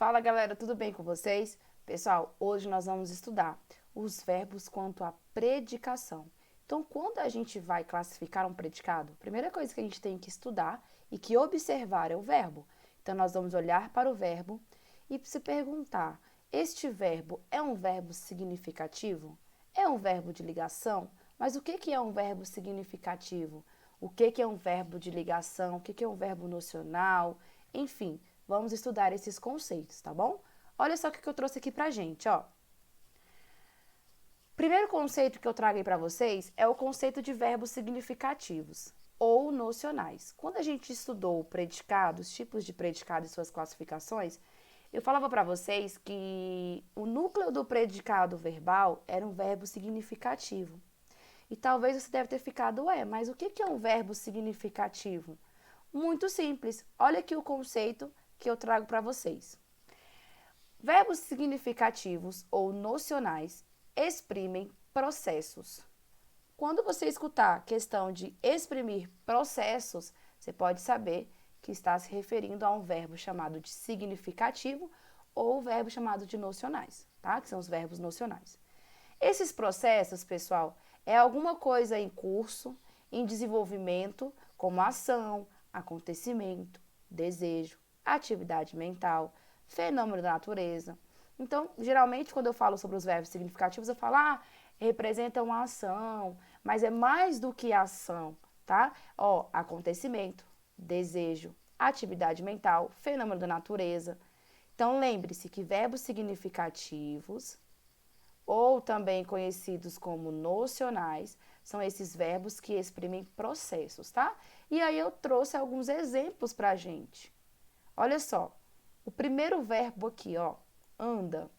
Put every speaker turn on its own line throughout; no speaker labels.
Fala galera, tudo bem com vocês? Pessoal, hoje nós vamos estudar os verbos quanto à predicação. Então, quando a gente vai classificar um predicado, a primeira coisa que a gente tem que estudar e que observar é o verbo. Então, nós vamos olhar para o verbo e se perguntar: este verbo é um verbo significativo? É um verbo de ligação? Mas o que é um verbo significativo? O que é um verbo de ligação? O que é um verbo nocional? Enfim, vamos estudar esses conceitos, tá bom? Olha só o que eu trouxe aqui pra gente, ó. Primeiro conceito que eu trago aí pra vocês é o conceito de verbos significativos ou nocionais. Quando a gente estudou predicados, tipos de predicado e suas classificações, eu falava pra vocês que o núcleo do predicado verbal era um verbo significativo. E talvez você deve ter ficado, mas o que é um verbo significativo? Muito simples. Olha aqui o conceito que eu trago para vocês. Verbos significativos ou nocionais exprimem processos. Quando você escutar a questão de exprimir processos, você pode saber que está se referindo a um verbo chamado de significativo ou verbo chamado de nocionais, tá? Que são os verbos nocionais. Esses processos, pessoal, é alguma coisa em curso, em desenvolvimento, como ação, acontecimento, desejo, atividade mental, fenômeno da natureza. Então, geralmente, quando eu falo sobre os verbos significativos, eu falo, representa uma ação, mas é mais do que ação, tá? Ó, acontecimento, desejo, atividade mental, fenômeno da natureza. Então, lembre-se que verbos significativos, ou também conhecidos como nocionais, são esses verbos que exprimem processos, tá? E aí eu trouxe alguns exemplos pra gente. Olha só, o primeiro verbo aqui, ó, anda.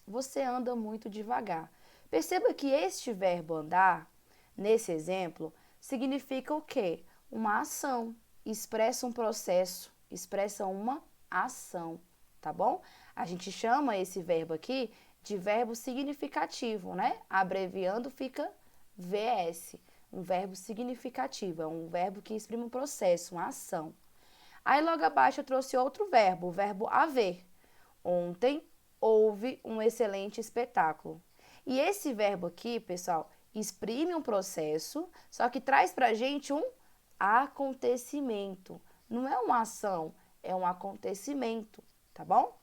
Você anda muito devagar. Perceba que este verbo andar, nesse exemplo, significa o quê? Uma ação, expressa um processo, expressa uma ação, tá bom? A gente chama esse verbo aqui de verbo significativo, né? Abreviando fica VS, um verbo significativo, é um verbo que exprime um processo, uma ação. Aí logo abaixo eu trouxe outro verbo, o verbo haver. Ontem houve um excelente espetáculo. E esse verbo aqui, pessoal, exprime um processo, só que traz pra gente um acontecimento. Não é uma ação, é um acontecimento, tá bom?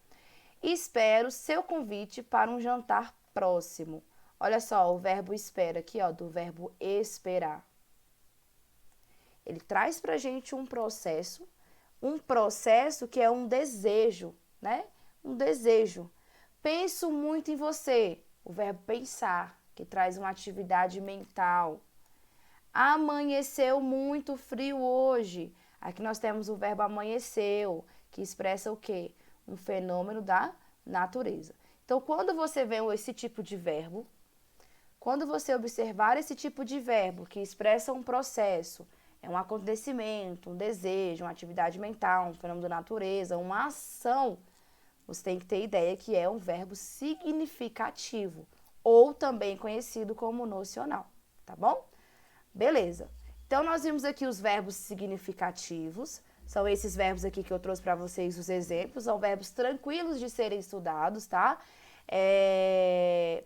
Espero seu convite para um jantar próximo. Olha só, o verbo espera aqui, ó, do verbo esperar. Ele traz pra gente um processo que é um desejo, né? Um desejo. Penso muito em você, o verbo pensar, que traz uma atividade mental. Amanheceu muito frio hoje. Aqui nós temos o verbo amanheceu, que expressa o quê? Um fenômeno da natureza. Então, quando você vê esse tipo de verbo, quando você observar esse tipo de verbo que expressa um processo, é um acontecimento, um desejo, uma atividade mental, um fenômeno da natureza, uma ação, você tem que ter ideia que é um verbo significativo, ou também conhecido como nocional, tá bom? Beleza. Então, nós vimos aqui os verbos significativos, são esses verbos aqui que eu trouxe para vocês os exemplos, são verbos tranquilos de serem estudados, tá?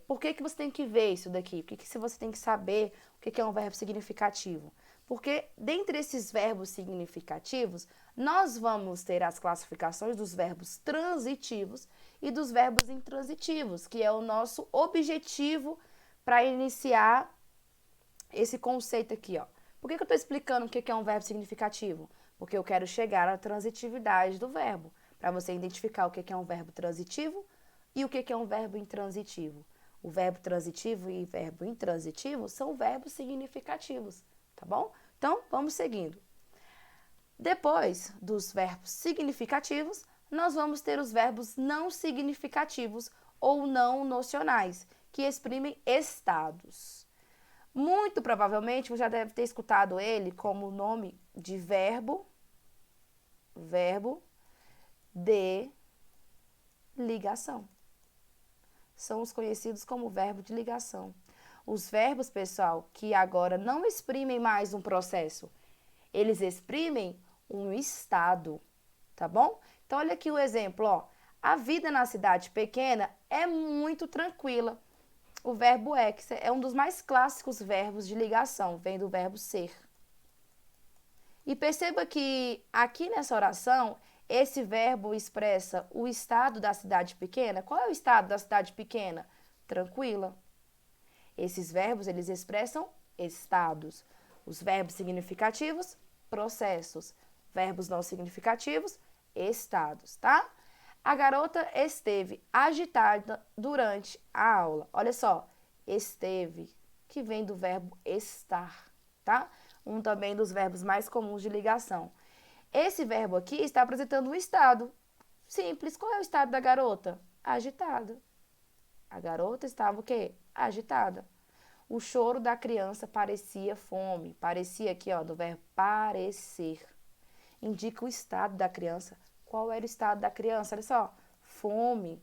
Por que você tem que ver isso daqui? Por que você tem que saber o que é um verbo significativo? Porque dentre esses verbos significativos, nós vamos ter as classificações dos verbos transitivos e dos verbos intransitivos, que é o nosso objetivo para iniciar esse conceito aqui, ó. Por que eu estou explicando o que é um verbo significativo? Porque eu quero chegar à transitividade do verbo, para você identificar o que é um verbo transitivo e o que é um verbo intransitivo. O verbo transitivo e o verbo intransitivo são verbos significativos, tá bom? Então, vamos seguindo. Depois dos verbos significativos, nós vamos ter os verbos não significativos ou não nocionais, que exprimem estados. Muito provavelmente você já deve ter escutado ele como nome de verbo de ligação. São os conhecidos como verbo de ligação. Os verbos, pessoal, que agora não exprimem mais um processo, eles exprimem um estado, tá bom? Então, olha aqui o exemplo, ó. A vida na cidade pequena é muito tranquila. O verbo é, que é um dos mais clássicos verbos de ligação, vem do verbo ser. E perceba que aqui nessa oração, esse verbo expressa o estado da cidade pequena. Qual é o estado da cidade pequena? Tranquila. Esses verbos, eles expressam estados. Os verbos significativos, processos. Verbos não significativos, estados, tá? A garota esteve agitada durante a aula. Olha só, esteve, que vem do verbo estar, tá? Um também dos verbos mais comuns de ligação. Esse verbo aqui está apresentando um estado. Simples. Qual é o estado da garota? Agitada. A garota estava o quê? Agitada. O choro da criança parecia fome. Parecia aqui, ó, do verbo parecer. Indica o estado da criança. Qual era o estado da criança? Olha só, fome.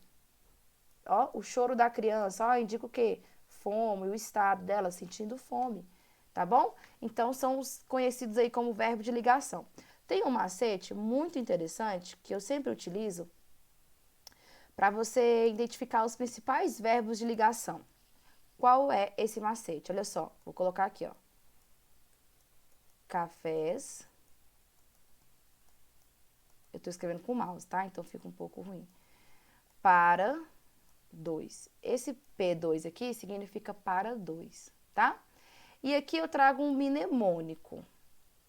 Ó, o choro da criança, ó, indica o quê? Fome, o estado dela sentindo fome, tá bom? Então, são os conhecidos aí como verbo de ligação. Tem um macete muito interessante que eu sempre utilizo para você identificar os principais verbos de ligação. Qual é esse macete? Olha só, vou colocar aqui, ó. Cafés. Eu tô escrevendo com o mouse, tá? Então fica um pouco ruim. Para 2. Esse P2 aqui significa para 2, tá? E aqui eu trago um mnemônico. O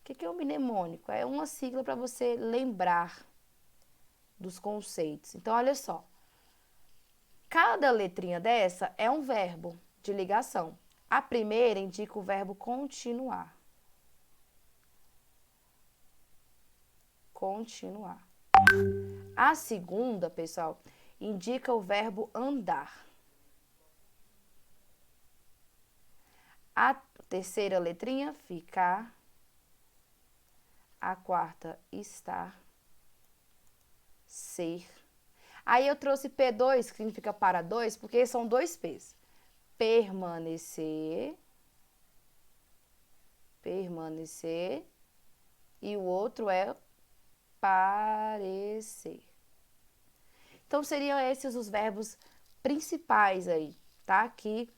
que é um mnemônico? É uma sigla para você lembrar dos conceitos. Então, olha só. Cada letrinha dessa é um verbo de ligação. A primeira indica o verbo continuar. Continuar. A segunda, pessoal, indica o verbo andar. A terceira letrinha, ficar. A quarta, estar. Ser. Aí eu trouxe P2, que significa para 2, porque são dois P's. Permanecer. Permanecer. E o outro é parecer. Então, seriam esses os verbos principais aí, tá? Que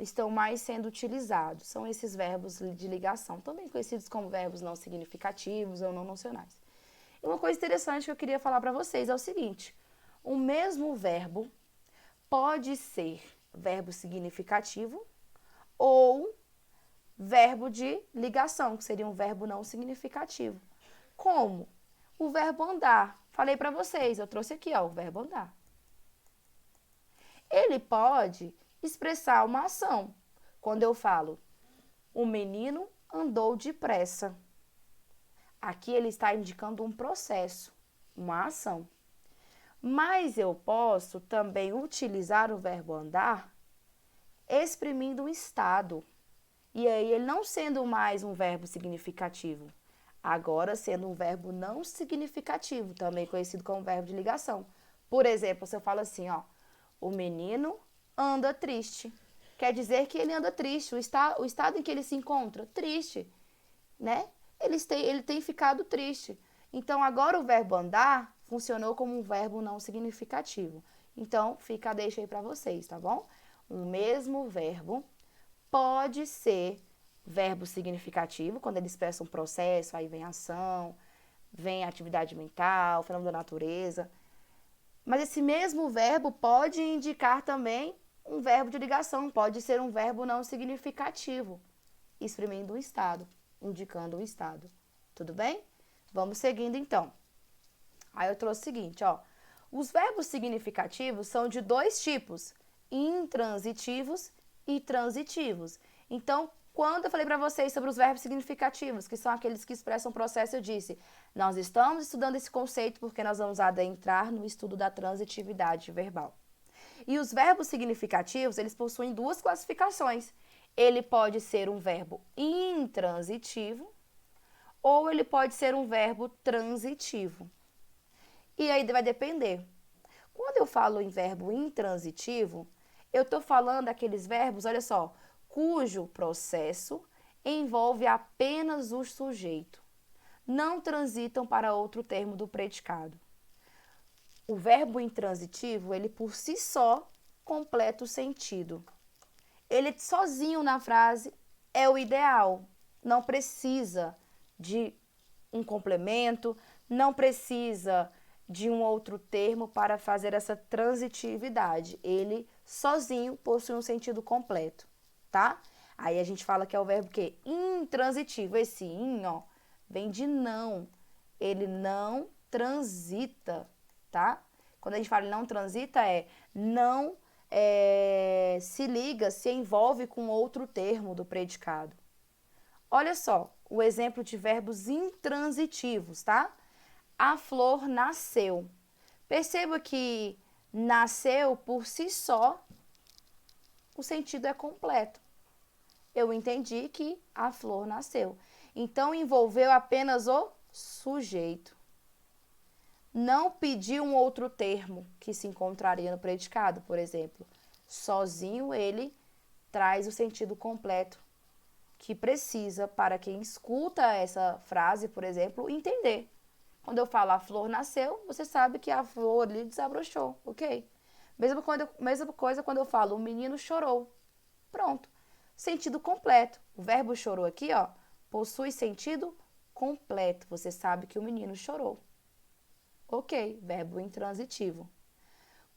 estão mais sendo utilizados. São esses verbos de ligação, também conhecidos como verbos não significativos ou não nocionais. E uma coisa interessante que eu queria falar para vocês é o seguinte: o mesmo verbo pode ser verbo significativo ou verbo de ligação, que seria um verbo não significativo. Como? O verbo andar. Falei para vocês, eu trouxe aqui, ó, o verbo andar. Ele pode expressar uma ação. Quando eu falo, o menino andou depressa. Aqui ele está indicando um processo, uma ação. Mas eu posso também utilizar o verbo andar exprimindo um estado. E aí ele não sendo mais um verbo significativo, agora sendo um verbo não significativo, também conhecido como verbo de ligação. Por exemplo, se eu falo assim, ó, o menino anda triste. Quer dizer que ele anda triste, o estado em que ele se encontra, triste, né? Ele tem ficado triste. Então, agora o verbo andar funcionou como um verbo não significativo. Então, fica a deixa aí para vocês, tá bom? O mesmo verbo pode ser verbo significativo, quando ele expressa um processo, aí vem ação, vem atividade mental, fenômeno da natureza. Mas esse mesmo verbo pode indicar também um verbo de ligação, pode ser um verbo não significativo, exprimindo um estado, indicando um estado. Tudo bem? Vamos seguindo então. Aí eu trouxe o seguinte, ó. Os verbos significativos são de dois tipos, intransitivos e transitivos. Então, quando eu falei para vocês sobre os verbos significativos, que são aqueles que expressam processo, eu disse, nós estamos estudando esse conceito porque nós vamos adentrar no estudo da transitividade verbal. E os verbos significativos, eles possuem duas classificações. Ele pode ser um verbo intransitivo ou ele pode ser um verbo transitivo. E aí vai depender. Quando eu falo em verbo intransitivo, eu estou falando daqueles verbos, olha só, cujo processo envolve apenas o sujeito. Não transitam para outro termo do predicado. o verbo intransitivo, ele por si só completa o sentido. Ele sozinho na frase é o ideal. Não precisa de um complemento, não precisa de um outro termo para fazer essa transitividade. Ele sozinho possui um sentido completo, tá? Aí a gente fala que é o verbo que intransitivo. Esse in, ó, vem de não. Ele não transita, tá? Quando a gente fala não transita, não se liga, se envolve com outro termo do predicado. Olha só, o exemplo de verbos intransitivos, tá? A flor nasceu. Perceba que nasceu por si só, o sentido é completo. Eu entendi que a flor nasceu. Então, envolveu apenas o sujeito. Não pediu um outro termo que se encontraria no predicado, por exemplo. Sozinho ele traz o sentido completo que precisa para quem escuta essa frase, por exemplo, entender. Quando eu falo a flor nasceu, você sabe que a flor ali desabrochou, ok? Mesma coisa quando eu falo o menino chorou. Pronto. Sentido completo. O verbo chorou aqui, ó, possui sentido completo. Você sabe que o menino chorou. Ok, verbo intransitivo.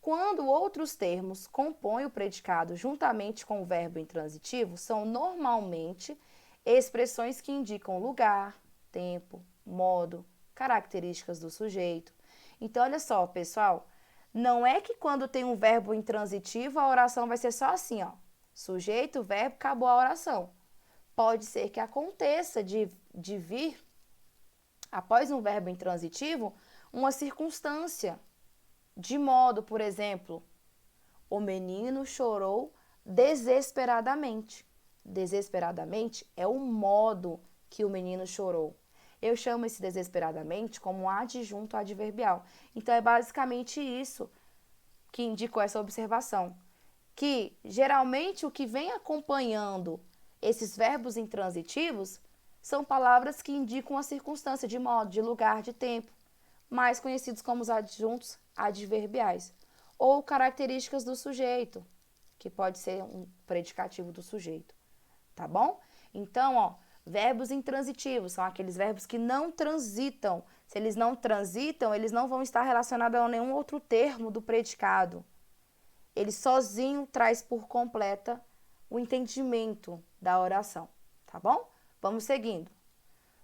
Quando outros termos compõem o predicado juntamente com o verbo intransitivo, são normalmente expressões que indicam lugar, tempo, modo, características do sujeito. Então, olha só, pessoal, não é que quando tem um verbo intransitivo a oração vai ser só assim, ó. Sujeito, verbo, acabou a oração. Pode ser que aconteça de vir, após um verbo intransitivo, uma circunstância. De modo, por exemplo, o menino chorou desesperadamente. Desesperadamente é o modo que o menino chorou. Eu chamo esse desesperadamente como um adjunto adverbial. Então, é basicamente isso que indicou essa observação. Que, geralmente, o que vem acompanhando esses verbos intransitivos são palavras que indicam a circunstância de modo, de lugar, de tempo, mais conhecidos como os adjuntos adverbiais, ou características do sujeito, que pode ser um predicativo do sujeito, tá bom? Então, ó, verbos intransitivos são aqueles verbos que não transitam. Se eles não transitam, eles não vão estar relacionados a nenhum outro termo do predicado. Ele sozinho traz por completa o entendimento da oração, tá bom? Vamos seguindo.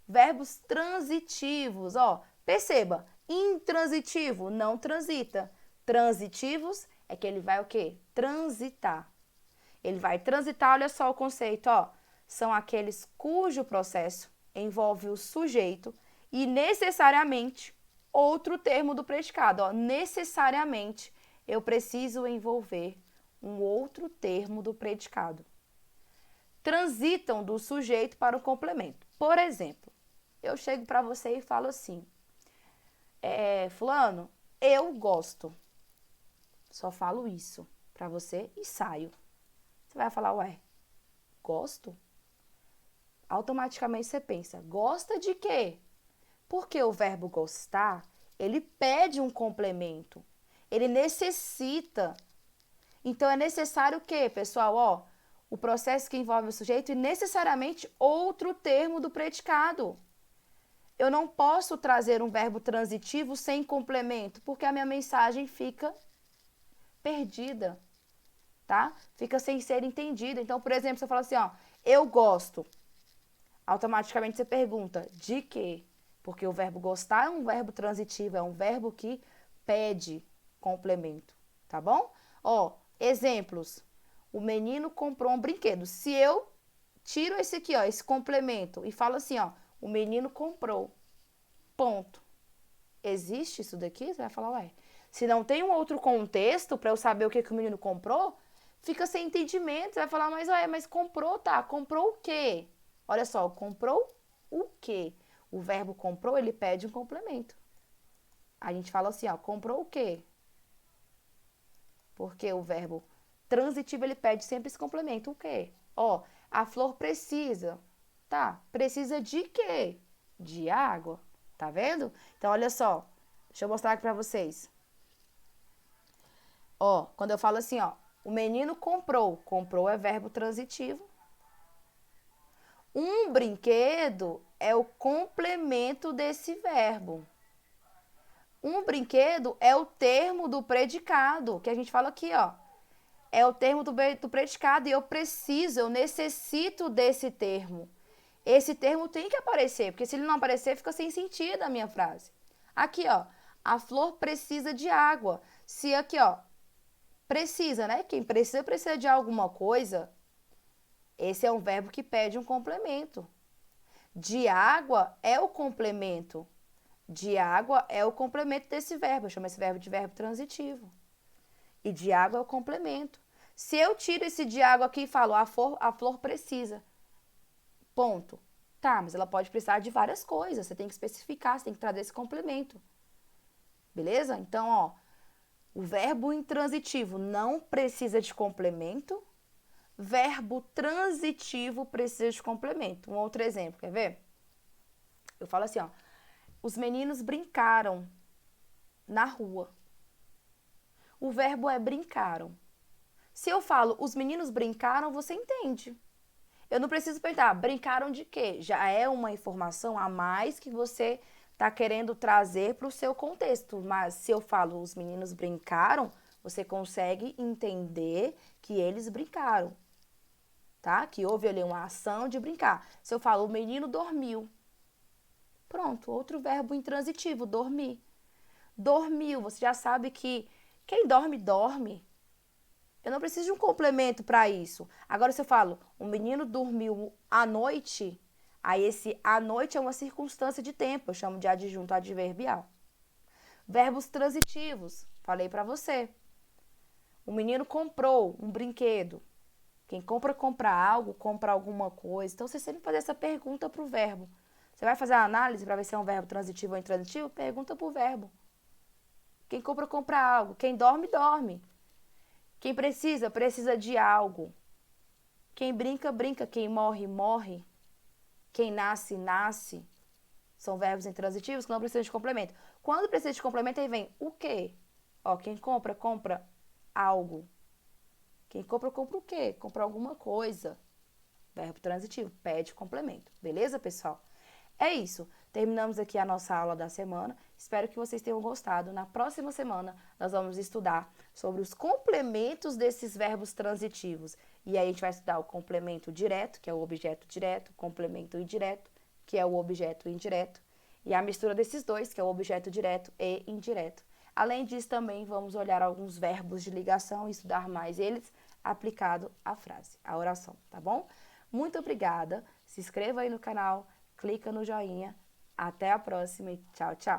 Verbos transitivos, ó, perceba, intransitivo, não transita. Transitivos é que ele vai o quê? Transitar. Ele vai transitar, olha só o conceito, ó. São aqueles cujo processo envolve o sujeito e necessariamente outro termo do predicado, ó. Necessariamente eu preciso envolver um outro termo do predicado. Transitam do sujeito para o complemento. Por exemplo, eu chego para você e falo assim, fulano, eu gosto. Só falo isso para você e saio. Você vai falar, ué, gosto? Automaticamente você pensa, gosta de quê? Porque o verbo gostar, ele pede um complemento. Ele necessita. Então, é necessário o quê, pessoal? Ó, o processo que envolve o sujeito e necessariamente outro termo do predicado. Eu não posso trazer um verbo transitivo sem complemento, porque a minha mensagem fica perdida, tá? Fica sem ser entendida. Então, por exemplo, você fala assim, ó, eu gosto. Automaticamente você pergunta, de quê? Porque o verbo gostar é um verbo transitivo, é um verbo que pede complemento, tá bom? Ó, exemplos. O menino comprou um brinquedo. Se eu tiro esse aqui, ó, esse complemento e falo assim, ó, o menino comprou. Ponto. Existe isso daqui? Você vai falar, ué. Se não tem um outro contexto para eu saber o que o menino comprou, fica sem entendimento. Você vai falar, mas comprou, tá? Comprou o quê? Olha só, comprou o quê? O verbo comprou, ele pede um complemento. A gente fala assim, ó, comprou o quê? Porque o verbo transitivo, ele pede sempre esse complemento. O quê? Ó, a flor precisa. Tá, precisa de quê? De água. Tá vendo? Então, olha só. Deixa eu mostrar aqui pra vocês. Ó, quando eu falo assim, ó, o menino comprou. Comprou é verbo transitivo. Um brinquedo é o complemento desse verbo. Um brinquedo é o termo do predicado, que a gente fala aqui, ó. É o termo do predicado e eu necessito desse termo. Esse termo tem que aparecer, porque se ele não aparecer, fica sem sentido a minha frase. Aqui, ó, a flor precisa de água. Se aqui, ó, precisa, né? Quem precisa de alguma coisa, esse é um verbo que pede um complemento. De água é o complemento. De água é o complemento desse verbo. Eu chamo esse verbo de verbo transitivo. E de água é o complemento. Se eu tiro esse de água aqui e falo a flor precisa. Ponto. Tá, mas ela pode precisar de várias coisas. Você tem que especificar, você tem que trazer esse complemento. Beleza? Então, ó, o verbo intransitivo não precisa de complemento. Verbo transitivo precisa de complemento. Um outro exemplo, quer ver? Eu falo assim, ó. Os meninos brincaram na rua. O verbo é brincaram. Se eu falo os meninos brincaram, você entende. Eu não preciso perguntar, brincaram de quê? Já é uma informação a mais que você está querendo trazer para o seu contexto. Mas se eu falo os meninos brincaram, você consegue entender que eles brincaram. Tá? Que houve ali uma ação de brincar. Se eu falo o menino dormiu. Pronto, outro verbo intransitivo, dormir. Dormiu, você já sabe que quem dorme, dorme. Eu não preciso de um complemento para isso. Agora, se eu falo, o menino dormiu à noite, aí esse à noite é uma circunstância de tempo, eu chamo de adjunto adverbial. Verbos transitivos, falei para você. O menino comprou um brinquedo. Quem compra algo, compra alguma coisa. Então, você sempre faz essa pergunta para o verbo. Você vai fazer a análise para ver se é um verbo transitivo ou intransitivo? Pergunta para o verbo. Quem compra algo. Quem dorme, dorme. Quem precisa, precisa de algo. Quem brinca, brinca. Quem morre, morre. Quem nasce, nasce. São verbos intransitivos que não precisam de complemento. Quando precisa de complemento, aí vem o quê? Ó, quem compra, compra algo. Quem compra, compra o quê? Compra alguma coisa. Verbo transitivo, pede complemento. Beleza, pessoal? É isso. Terminamos aqui a nossa aula da semana. Espero que vocês tenham gostado. Na próxima semana, nós vamos estudar sobre os complementos desses verbos transitivos. E aí a gente vai estudar o complemento direto, que é o objeto direto, o complemento indireto, que é o objeto indireto, e a mistura desses dois, que é o objeto direto e indireto. Além disso, também vamos olhar alguns verbos de ligação e estudar mais eles aplicado à frase, à oração, tá bom? Muito obrigada. Se inscreva aí no canal, clica no joinha. Até a próxima e tchau, tchau.